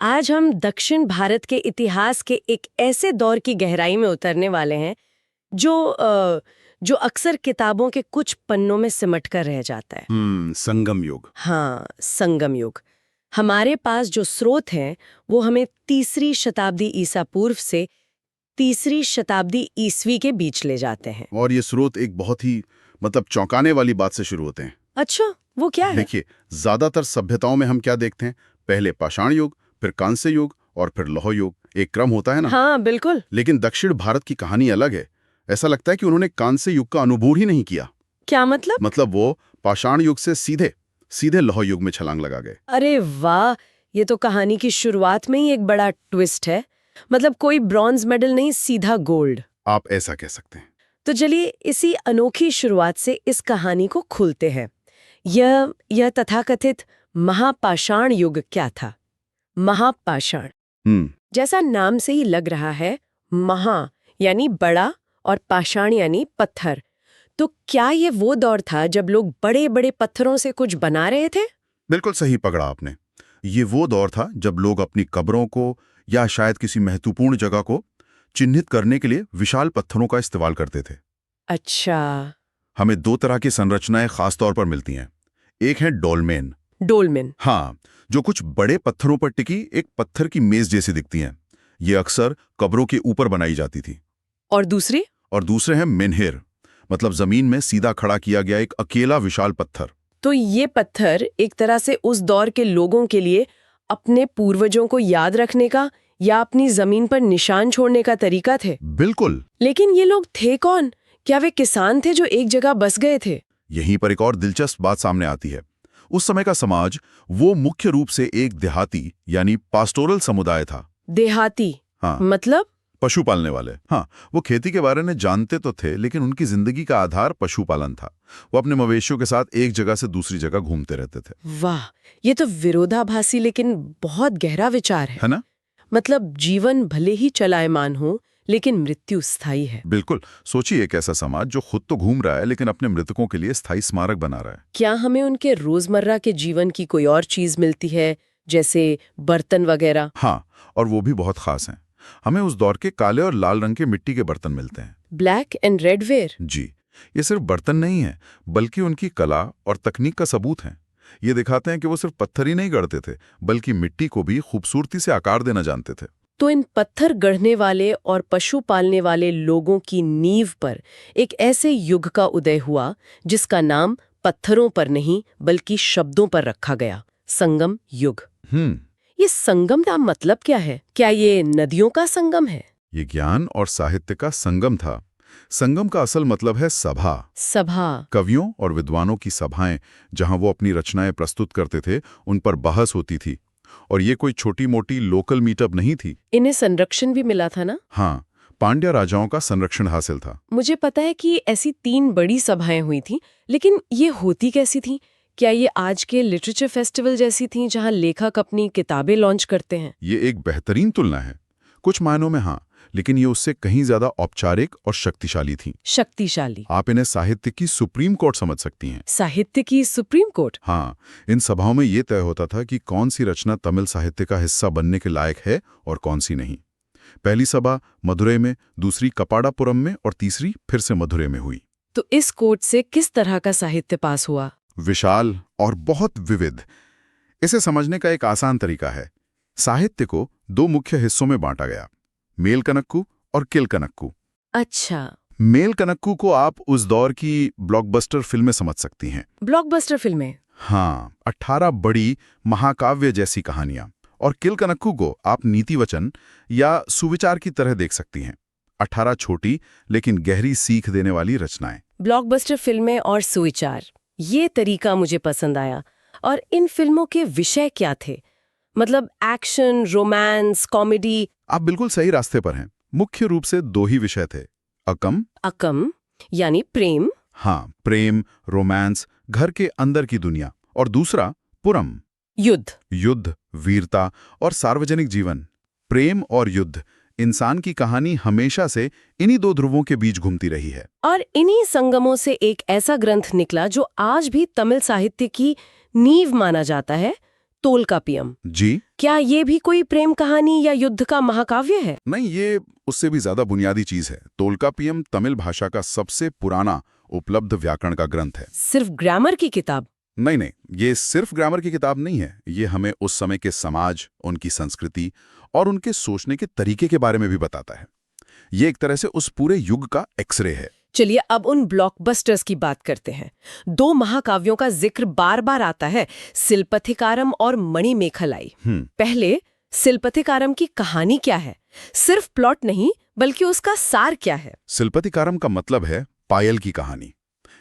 आज हम दक्षिण भारत के इतिहास के एक ऐसे दौर की गहराई में उतरने वाले हैं जो अक्सर किताबों के कुछ पन्नों में सिमट कर रह जाता है। संगम युग। हाँ, संगम युग। हमारे पास जो स्रोत हैं वो हमें 3री शताब्दी ईसा पूर्व से 3री शताब्दी ईसवी के बीच ले जाते हैं। और ये स्रोत एक बहुत ही चौंकाने वाली बात से शुरू होते हैं। अच्छा, वो क्या है? देखिए, ज्यादातर सभ्यताओं में हम क्या देखते हैं, पहले पाषाण युग, फिर कांस्य युग और फिर लौह युग, एक क्रम होता है ना। हाँ, बिल्कुल। लेकिन दक्षिण भारत की कहानी अलग है। ऐसा लगता है कि उन्होंने कांस्य युग का अनुभव ही नहीं किया। क्या मतलब? मतलब वो पाषाण युग से सीधे लौह युग में छलांग लगा गए। अरे वाह, ये तो कहानी की शुरुआत में ही एक बड़ा ट्विस्ट है। मतलब कोई ब्रॉन्ज मेडल नहीं, सीधा गोल्ड। आप ऐसा कह सकते हैं। तो चलिए इसी अनोखी शुरुआत से इस कहानी को खोलते हैं। यह तथाकथित महापाषाण युग क्या था? महापाषाण, जैसा नाम से ही लग रहा है, महा यानी बड़ा और पाषाण यानी पत्थर। तो क्या ये वो दौर था जब लोग बड़े बड़े पत्थरों से कुछ बना रहे थे? बिल्कुल सही पकड़ा आपने। ये वो दौर था जब लोग अपनी कब्रों को या शायद किसी महत्वपूर्ण जगह को चिन्हित करने के लिए विशाल पत्थरों का इस्तेमाल करते थे। अच्छा। हमें 2 तरह की संरचनाएं खास तौर पर मिलती हैं। एक है डोलमेन। डोलमेन? हाँ, जो कुछ बड़े पत्थरों पर टिकी एक पत्थर की मेज जैसी दिखती हैं। ये अक्सर कब्रों के ऊपर बनाई जाती थी। और दूसरी? और दूसरे हैं मेनहिर, मतलब जमीन में सीधा खड़ा किया गया एक अकेला विशाल पत्थर। तो ये पत्थर एक तरह से उस दौर के लोगों के लिए अपने पूर्वजों को याद रखने का या अपनी जमीन पर निशान छोड़ने का तरीका थे। बिल्कुल। लेकिन ये लोग थे कौन? क्या वे किसान थे जो एक जगह बस गए थे? यहीं पर एक और दिलचस्प बात सामने आती है। उस समय का समाज वो मुख्य रूप से एक देहाती यानी पास्टोरल समुदाय था। देहाती? हाँ, मतलब पशु पालने वाले। हाँ, वो खेती के बारे में जानते तो थे, लेकिन उनकी जिंदगी का आधार पशुपालन था। वो अपने मवेशियों के साथ एक जगह से दूसरी जगह घूमते रहते थे। वाह, ये तो विरोधाभासी लेकिन बहुत गहरा विचार है ना? मतलब जीवन भले ही चलायमान हो, लेकिन मृत्यु स्थायी है। बिल्कुल। सोचिए, एक ऐसा समाज जो खुद तो घूम रहा है लेकिन अपने मृतकों के लिए स्थायी स्मारक बना रहा है। क्या हमें उनके रोजमर्रा के जीवन की कोई और चीज मिलती है, जैसे बर्तन वगैरह? हाँ, और वो भी बहुत खास हैं। हमें उस दौर के काले और लाल रंग के मिट्टी के बर्तन मिलते हैं। Black and red ware? जी, ये सिर्फ बर्तन नहीं है, बल्कि उनकी कला और तकनीक का सबूत है। ये दिखाते हैं कि वो सिर्फ पत्थर ही नहीं गढ़ते थे, बल्कि मिट्टी को भी खूबसूरती से आकार देना जानते थे। तो इन पत्थर गढ़ने वाले और पशु पालने वाले लोगों की नींव पर एक ऐसे युग का उदय हुआ जिसका नाम पत्थरों पर नहीं बल्कि शब्दों पर रखा गया, संगम युग। ये संगम का मतलब क्या है? क्या ये नदियों का संगम है? ये ज्ञान और साहित्य का संगम था। संगम का असल मतलब है सभा। सभा? कवियों और विद्वानों की सभाएं, जहां वो अपनी रचनाएं प्रस्तुत करते थे, उन पर बहस होती थी। और ये कोई छोटी मोटी लोकल मीटअप नहीं थी। इन्हें संरक्षण भी मिला था ना? हाँ, पांड्या राजाओं का संरक्षण हासिल था। मुझे पता है कि ऐसी 3 बड़ी सभाएं हुई थी, लेकिन ये होती कैसी थी? क्या ये आज के लिटरेचर फेस्टिवल जैसी थी जहां लेखक अपनी किताबें लॉन्च करते हैं? ये एक बेहतरीन तुलना है। कुछ मायनों में हाँ, लेकिन ये उससे कहीं ज्यादा औपचारिक और शक्तिशाली थी। शक्तिशाली? आप इन्हें साहित्य की सुप्रीम कोर्ट समझ सकती हैं। साहित्य की सुप्रीम कोर्ट? हाँ, इन सभाओं में ये तय होता था कि कौन सी रचना तमिल साहित्य का हिस्सा बनने के लायक है और कौन सी नहीं। पहली सभा मदुरै में, दूसरी कपाड़ापुरम में और तीसरी फिर से मदुरै में हुई। तो इस कोर्ट से किस तरह का साहित्य पास हुआ? विशाल और बहुत विविध। इसे समझने का एक आसान तरीका है। साहित्य को 2 मुख्य हिस्सों में बांटा गया, मेलकनक्कु और किलकनक्कु। अच्छा। मेलकनक्कु को आप उस दौर की ब्लॉकबस्टर फिल्में समझ सकती हैं। ब्लॉकबस्टर फिल्में? हाँ, 18 बड़ी महाकाव्य जैसी कहानियां। और किलकनक्कु को आप नीति वचन या सुविचार की तरह देख सकती हैं। 18 छोटी लेकिन गहरी सीख देने वाली रचनाएं। ब्लॉकबस्टर फिल्में और सुविचार, ये तरीका मुझे पसंद आया। और इन फिल्मों के विषय क्या थे? मतलब एक्शन, रोमांस, कॉमेडी? आप बिल्कुल सही रास्ते पर हैं। मुख्य रूप से 2 ही विषय थे, अकम यानी प्रेम? हाँ, प्रेम, रोमांस, घर के अंदर की दुनिया। और दूसरा पुरम, युद्ध, वीरता और सार्वजनिक जीवन। प्रेम और युद्ध, इंसान की कहानी हमेशा से इन्हीं 2 ध्रुवों के बीच घूमती रही है। और इन्हीं संगमों से एक ऐसा ग्रंथ निकला जो आज भी तमिल साहित्य की नींव माना जाता है। तोलकापियम। जी क्या ये भी कोई प्रेम कहानी या युद्ध का महाकाव्य है? नहीं, ये उससे भी ज्यादा बुनियादी चीज है। तोलकापियम तमिल भाषा का सबसे पुराना उपलब्ध व्याकरण का ग्रंथ है। सिर्फ ग्रामर की किताब? नहीं नहीं, ये सिर्फ ग्रामर की किताब नहीं है। ये हमें उस समय के समाज, उनकी संस्कृति और उनके सोचने के तरीके के बारे में भी बताता है। ये एक तरह से उस पूरे युग का एक्सरे है। चलिए अब उन ब्लॉकबस्टर्स की बात करते हैं। 2 महाकाव्यों का जिक्र बार बार आता है, सिलपथिकारम और मणिमेखलाई। पहले सिलपथिकारम की कहानी क्या है? सिर्फ प्लॉट नहीं बल्कि उसका सार क्या है? सिलपथिकारम का मतलब है पायल की कहानी।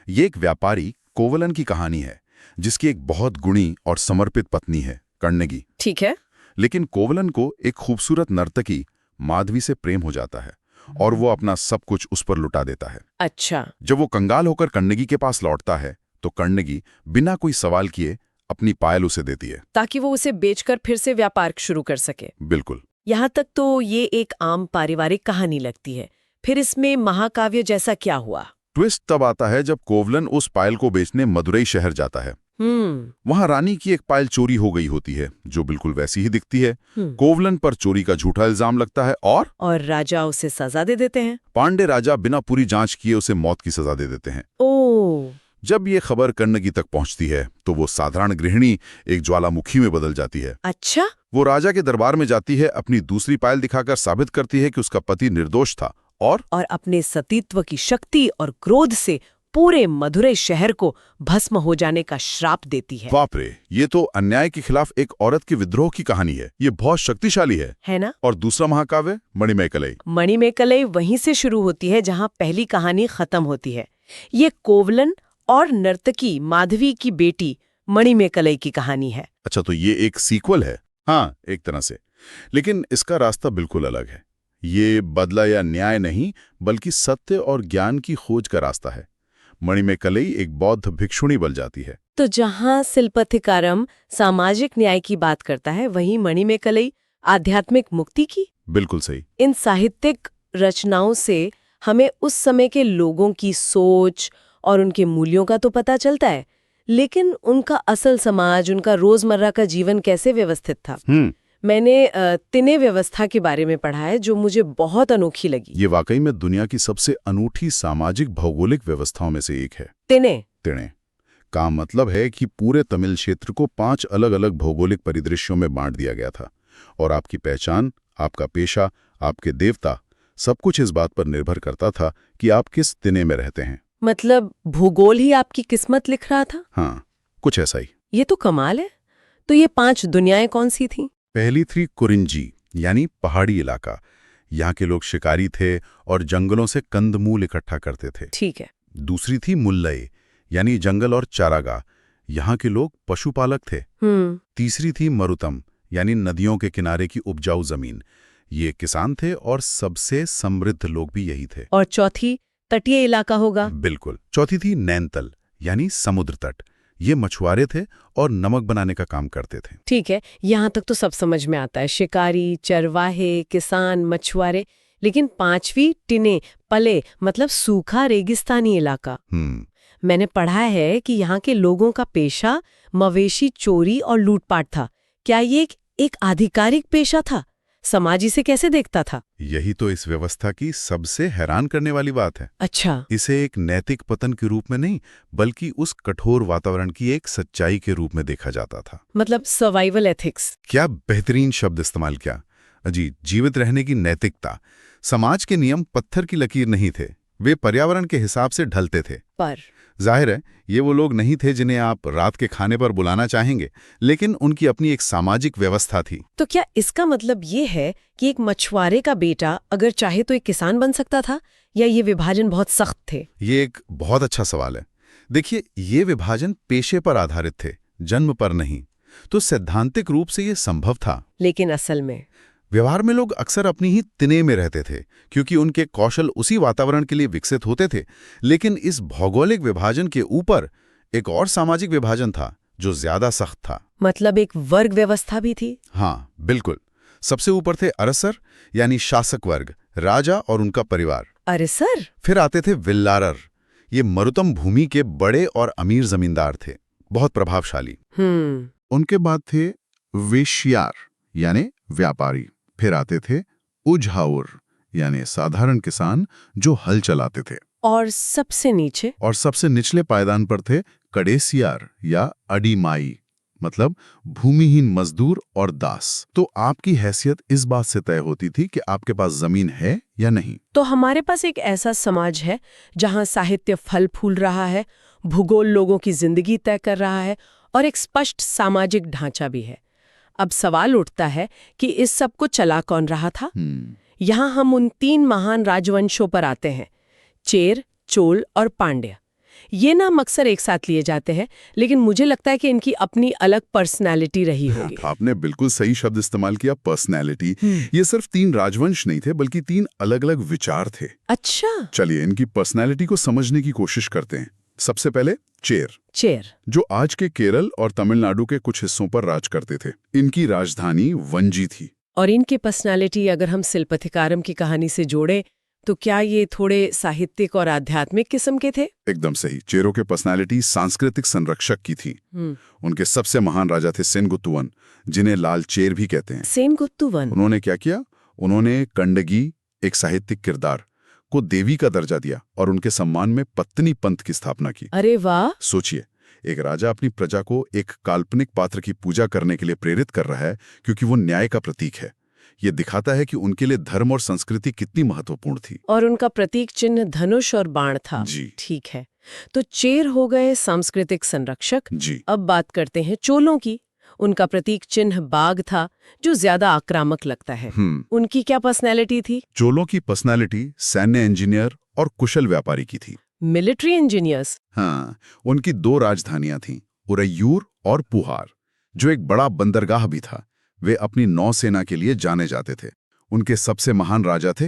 ये एक व्यापारी कोवलन की कहानी है, जिसकी एक बहुत गुणी और समर्पित पत्नी है, कण्णगी। ठीक है। लेकिन कोवलन को एक खूबसूरत नर्तकी माधवी से प्रेम हो जाता है और वो अपना सब कुछ उस पर लुटा देता है। अच्छा। जब वो कंगाल होकर कण्णगी के पास लौटता है तो कण्णगी बिना कोई सवाल किए अपनी पायल उसे देती है, ताकि वो उसे बेचकर फिर से व्यापार शुरू कर सके। बिल्कुल। यहाँ तक तो ये एक आम पारिवारिक कहानी लगती है। फिर इसमें महाकाव्य जैसा क्या हुआ? ट्विस्ट तब आता है जब कोवलन उस पायल को बेचने मदुरई शहर जाता है। वहां रानी की एक पायल चोरी हो गई होती है, जो बिल्कुल वैसी ही दिखती है। कोवलन पर चोरी का झूठा इल्जाम लगता है और राजा उसे सजा दे देते हैं। पांडे राजा बिना पूरी जांच किए उसे मौत की सजा दे देते हैं। ओह। जब ये खबर कण्णगी तक पहुंचती है तो वो साधारण गृहिणी एक ज्वालामुखी में बदल जाती है। अच्छा। वो राजा के दरबार में जाती है, अपनी दूसरी पायल दिखाकर साबित करती है कि उसका पति निर्दोष था और अपने सतीत्व की शक्ति और क्रोध से पूरे मदुरई शहर को भस्म हो जाने का श्राप देती है। बाप रे, ये तो अन्याय के खिलाफ एक औरत के विद्रोह की कहानी है। ये बहुत शक्तिशाली है ना? और दूसरा महाकाव्य मणिमेखलाई। मणिमेखलाई वहीं से शुरू होती है जहां पहली कहानी खत्म होती है। ये कोवलन और नर्तकी माधवी की बेटी मणिमेखलाई की कहानी है। अच्छा, तो ये एक सीक्वल है? हाँ, एक तरह से। लेकिन इसका रास्ता बिल्कुल अलग है। ये बदला या न्याय नहीं, बल्कि सत्य और ज्ञान की खोज का रास्ता है। मणिमेखलाई एक बौद्ध भिक्षुणी बन जाती है। तो जहां सिलपथिकारम सामाजिक न्याय की बात करता है, वहीं मणिमेखलाई आध्यात्मिक मुक्ति की। बिल्कुल सही। इन साहित्यिक रचनाओं से हमें उस समय के लोगों की सोच और उनके मूल्यों का तो पता चलता है, लेकिन उनका असल समाज, उनका रोजमर्रा का जीवन कैसे व्यवस्थित था। मैंने तिने व्यवस्था के बारे में पढ़ा है, जो मुझे बहुत अनोखी लगी। ये वाकई में दुनिया की सबसे अनूठी सामाजिक भौगोलिक व्यवस्थाओं में से एक है। तिने का मतलब है कि पूरे तमिल क्षेत्र को 5 अलग-अलग भौगोलिक परिदृश्यों में बांट दिया गया था और आपकी पहचान, आपका पेशा, आपके देवता, सब कुछ इस बात पर निर्भर करता था कि आप किस तिने में रहते हैं। मतलब भूगोल ही आपकी किस्मत लिख रहा था? हाँ, कुछ ऐसा ही। ये तो कमाल है। तो ये 5 दुनियाएं कौन सी थी? पहली थी कुरिंजी, यानी पहाड़ी इलाका। यहाँ के लोग शिकारी थे और जंगलों से कंदमूल इकट्ठा करते थे। ठीक है। दूसरी थी मुल्लई, यानी जंगल और चारागाह। यहाँ के लोग पशुपालक थे। तीसरी थी मरुतम, यानी नदियों के किनारे की उपजाऊ जमीन। ये किसान थे और सबसे समृद्ध लोग भी यही थे। और चौथी तटीय इलाका होगा? बिल्कुल। चौथी थी नैनतल, यानी समुद्र तट। ये मछुआरे थे और नमक बनाने का काम करते थे। ठीक है, यहाँ तक तो सब समझ में आता है। शिकारी, चरवाहे, किसान, मछुआरे। लेकिन 5वीं टिने, पले, मतलब सूखा रेगिस्तानी इलाका। मैंने पढ़ा है कि यहाँ के लोगों का पेशा मवेशी चोरी और लूटपाट था। क्या ये एक आधिकारिक पेशा था? समाज इसे कैसे देखता था? यही तो इस व्यवस्था की सबसे हैरान करने वाली बात है। अच्छा। इसे एक नैतिक पतन के रूप में नहीं, बल्कि उस कठोर वातावरण की एक सच्चाई के रूप में देखा जाता था। मतलब सर्वाइवल एथिक्स। क्या बेहतरीन शब्द इस्तेमाल किया जी। जीवित रहने की नैतिकता। समाज के नियम पत्थर की लकीर नहीं थे, वे पर्यावरण के हिसाब से ढलते थे। पर जाहिर है, ये वो लोग नहीं थे जिन्हें आप रात के खाने पर बुलाना चाहेंगे, लेकिन उनकी अपनी एक सामाजिक व्यवस्था थी। तो क्या इसका मतलब ये है कि एक मछुआरे का बेटा अगर चाहे तो एक किसान बन सकता था, या ये विभाजन बहुत सख्त थे? ये एक बहुत अच्छा सवाल है। देखिए, ये विभाजन पेशे पर आधारित थे, जन्म पर नहीं। तो सैद्धांतिक रूप से ये संभव था, लेकिन असल में व्यवहार में लोग अक्सर अपनी ही तिने में रहते थे, क्योंकि उनके कौशल उसी वातावरण के लिए विकसित होते थे। लेकिन इस भौगोलिक विभाजन के ऊपर एक और सामाजिक विभाजन था जो ज्यादा सख्त था। मतलब एक वर्ग व्यवस्था भी थी? हाँ, बिल्कुल। सबसे ऊपर थे अरसर, यानी शासक वर्ग, राजा और उनका परिवार। अरसर? फिर आते थे विल्लारर। ये मरुतम भूमि के बड़े और अमीर जमींदार थे, बहुत प्रभावशाली। उनके बाद थे वेश्यार यानी व्यापारी, फिर आते थे उजहाउर यानी साधारण किसान जो हल चलाते थे, और सबसे निचले पायदान पर थे कडेसियार या अडीमाई, मतलब भूमिहीन मजदूर और दास। तो आपकी हैसियत इस बात से तय होती थी कि आपके पास जमीन है या नहीं। तो हमारे पास एक ऐसा समाज है जहां साहित्य फल फूल रहा है, भूगोल लोगों की जिंदगी तय कर रहा है और एक स्पष्ट सामाजिक ढांचा भी है। अब सवाल उठता है कि इस सब को चला कौन रहा था? यहाँ हम उन 3 महान राजवंशों पर आते हैं, चेर, चोल और पांड्य। ये नाम अक्सर एक साथ लिए जाते हैं, लेकिन मुझे लगता है कि इनकी अपनी अलग पर्सनैलिटी रही होगी। आपने बिल्कुल सही शब्द इस्तेमाल किया, पर्सनैलिटी। ये सिर्फ 3 राजवंश नहीं थे, बल्कि 3 अलग-अलग विचार थे। अच्छा, चलिए इनकी पर्सनैलिटी को समझने की कोशिश करते हैं। सबसे पहले चेर, जो आज के केरल और तमिलनाडु के कुछ हिस्सों पर राज करते थे। इनकी राजधानी वंजी थी। और इनकी पर्सनालिटी अगर हम सिलपतिकारम की कहानी से जोड़े तो क्या ये थोड़े साहित्यिक और आध्यात्मिक किस्म के थे? एकदम सही। चेरों के पर्सनालिटी सांस्कृतिक संरक्षक की थी। उनके सबसे महान राजा थे सेनगुत्तुवन, जिन्हें लाल चेर भी कहते हैं। सेनगुत्तुवन। उन्होंने क्या किया? उन्होंने कंडगी, एक साहित्यिक किरदार, को देवी का दर्जा दिया और उनके सम्मान में पत्नी पंथ की स्थापना की। अरे वाह! सोचिए, एक राजा अपनी प्रजा को एक काल्पनिक पात्र की पूजा करने के लिए प्रेरित कर रहा है क्योंकि वो न्याय का प्रतीक है। ये दिखाता है कि उनके लिए धर्म और संस्कृति कितनी महत्वपूर्ण थी। और उनका प्रतीक चिन्ह धनुष और बाण था। जी ठीक है, तो चेर हो गए सांस्कृतिक संरक्षक। जी। अब बात करते हैं चोलों की। उनका प्रतीक चिन्ह बाघ था, जो ज्यादा आक्रामक लगता है। उनकी क्या पर्सनैलिटी थी? चोलों की पर्सनैलिटी सैन्य इंजीनियर और कुशल व्यापारी की थी। Military engineers? हाँ, उनकी 2 राजधानियां थीं, उरैयूर और पुहार, जो एक बड़ा बंदरगाह भी था। वे अपनी नौसेना के लिए जाने जाते थे। उनके सबसे महान राजा थे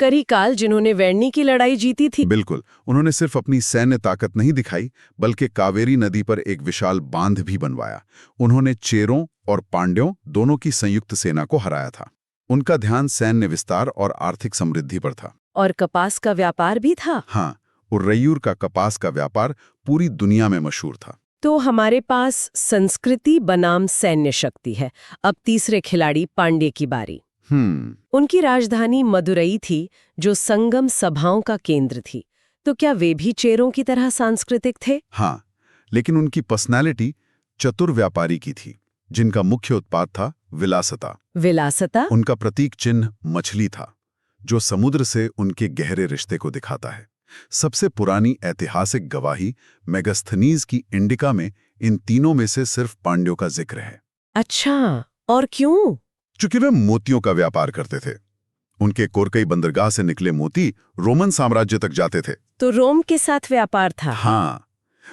करिकाल, जिन्होंने वेरनी की लड़ाई जीती थी। बिल्कुल। उन्होंने सिर्फ अपनी सैन्य ताकत नहीं दिखाई, बल्कि कावेरी नदी पर एक विशाल बांध भी बनवाया। उन्होंने चेरों और पांड्यों दोनों की संयुक्त सेना को हराया था। उनका ध्यान सैन्य विस्तार और आर्थिक समृद्धि पर था। और कपास का व्यापार भी था। हाँ, उरैयूर का कपास का व्यापार पूरी दुनिया में मशहूर था। तो हमारे पास संस्कृति बनाम सैन्य शक्ति है। अब तीसरे खिलाड़ी पांड्य की बारी। उनकी राजधानी मदुरई थी, जो संगम सभाओं का केंद्र थी। तो क्या वे भी चेरों की तरह सांस्कृतिक थे? हाँ, लेकिन उनकी पर्सनैलिटी चतुर व्यापारी की थी, जिनका मुख्य उत्पाद था विलासता। उनका प्रतीक चिन्ह मछली था, जो समुद्र से उनके गहरे रिश्ते को दिखाता है। सबसे पुरानी ऐतिहासिक गवाही मेगास्थनीज की इंडिका में इन तीनों में से सिर्फ पांड्यों का जिक्र है। अच्छा, और क्यों? चूंकि वे मोतियों का व्यापार करते थे। उनके कोरकई बंदरगाह से निकले मोती रोमन साम्राज्य तक जाते थे। तो रोम के साथ व्यापार था। हाँ,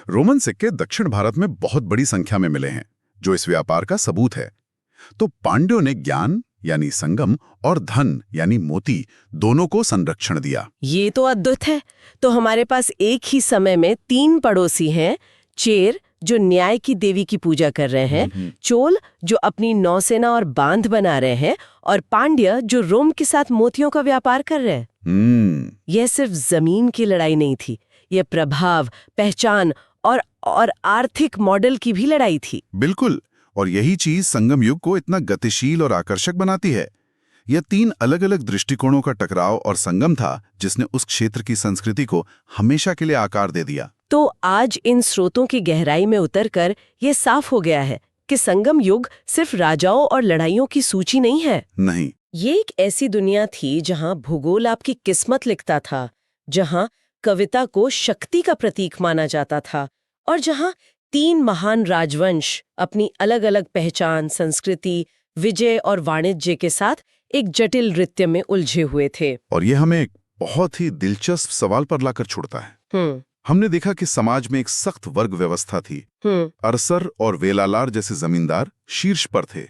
रोमन सिक्के दक्षिण भारत में बहुत बड़ी संख्या में मिले हैं, जो इस व्यापार का सबूत है। तो पांड्यों ने ज्ञान यानी संगम और धन यानी मोती दोनों को संरक्षण दिया। ये तो अद्भुत है। तो हमारे पास एक ही समय में 3 पड़ोसी हैं, चेर जो न्याय की देवी की पूजा कर रहे हैं, चोल जो अपनी नौसेना और बांध बना रहे हैं, और पांड्य जो रोम के साथ मोतियों का व्यापार कर रहे हैं। यह सिर्फ जमीन की लड़ाई नहीं थी, यह प्रभाव, पहचान और आर्थिक मॉडल की भी लड़ाई थी। बिल्कुल, और यही चीज संगम युग को इतना गतिशील और आकर्षक बनाती है। यह 3 अलग-अलग दृष्टिकोणों का टकराव और संगम था, जिसने उस क्षेत्र की संस्कृति को हमेशा के लिए आकार दे दिया। तो आज इन स्रोतों की गहराई में उतरकर यह साफ हो गया है कि संगम युग सिर्फ राजाओं और लड़ाइयों की सूची नहीं है। नहीं, ये एक ऐसी दुनिया थी जहां भूगोल आपकी किस्मत लिखता था, जहां कविता को शक्ति का प्रतीक माना जाता था, और जहां 3 महान राजवंश अपनी अलग-अलग पहचान, संस्कृति, विजय और वाणिज्य के साथ एक जटिल नृत्य में उलझे हुए थे। और ये हमें एक बहुत ही दिलचस्प सवाल पर लाकर छोड़ता है। हमने देखा कि समाज में एक सख्त वर्ग व्यवस्था थी। अरसर और वेलालार जैसे जमींदार शीर्ष पर थे,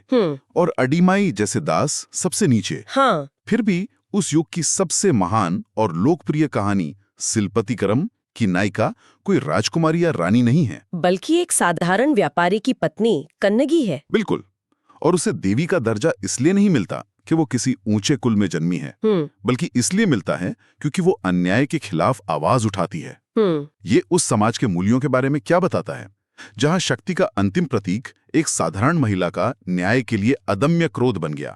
और अडीमाई जैसे दास सबसे नीचे। हाँ। फिर भी उस युग की सबसे महान और लोकप्रिय कहानी सिलपतिकरम की नायिका कोई राजकुमारी या रानी नहीं है, बल्कि एक साधारण व्यापारी की पत्नी कन्नगी है। बिल्कुल, और उसे देवी का दर्जा इसलिए नहीं मिलता कि वो किसी ऊंचे कुल में जन्मी है, बल्कि इसलिए मिलता है क्योंकि वो अन्याय के खिलाफ आवाज उठाती है। ये उस समाज के मूल्यों के बारे में क्या बताता है? जहां शक्ति का अंतिम प्रतीक एक साधारण महिला का न्याय के लिए अदम्य क्रोध बन गया।